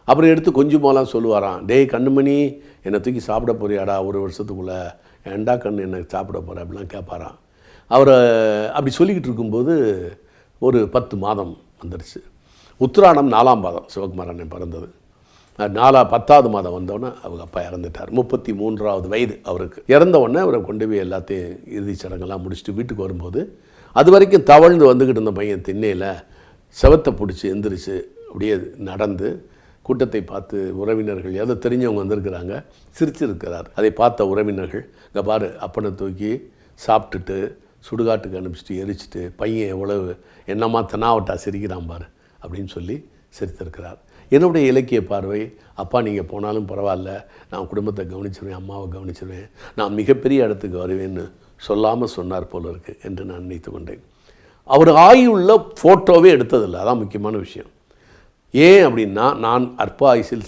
அப்புறம் எடுத்து கொஞ்சமாலாம் சொல்லுவாராம், டேய் கண்ணுமணி என்னை தூக்கி சாப்பிட போறியாடா ஒரு வருஷத்துக்குள்ளே, ஏண்டா கண்ணு என்னை சாப்பிட போகிற அப்படிலாம் கேட்பாராம். அவரை அப்படி சொல்லிக்கிட்டு இருக்கும்போது ஒரு 10 மாதம் வந்துடுச்சு. உத்திராடம் 4ஆம் மாதம் சிவகுமார் அண்ணன் பிறந்தது. 10ஆவது மாதம் வந்தோடனே அவங்க அப்பா இறந்துட்டார். 33வது வயது அவருக்கு. இறந்த உடனே அவரை கொண்டு போய் எல்லாத்தையும் இறுதிச் சடங்கெல்லாம் முடிச்சுட்டு வீட்டுக்கு வரும்போது அது வரைக்கும் தவழ்ந்து வந்துக்கிட்டு இருந்த பையன் திண்ணையில் செவத்தை பிடிச்சி எந்திரிச்சு அப்படியே நடந்து கூட்டத்தை பார்த்து உறவினர்கள் ஏதோ தெரிஞ்சவங்க வந்திருக்கிறாங்க, சிரிச்சிருக்கிறார். அதை பார்த்த உறவினர்கள், இங்கே பாரு அப்பனை தூக்கி சாப்பிட்டுட்டு சுடுகாட்டுக்கு அனுப்பிச்சிட்டு எரிச்சிட்டு பையன் எவ்வளவு என்னம்மா தெனாவட்டா சிரிக்கிறான் பாரு அப்படின்னு சொல்லி சிரித்திருக்கிறார். என்னுடைய இலக்கிய பார்வை, அப்பா நீங்கள் போனாலும் பரவாயில்ல, நான் குடும்பத்தை கவனிச்சிருவேன், அம்மாவை கவனிச்சிருவேன், நான் மிகப்பெரிய இடத்துக்கு வருவேன்னு சொல்லாமல் சொன்னார் போல இருக்கு என்று நான் நினைத்து கொண்டேன். அவர் ஆயுள்ள ஃபோட்டோவே எடுத்ததில்லை, அதான் முக்கியமான விஷயம். ஏன் அப்படின்னா, நான் அற்ப ஆயுசில்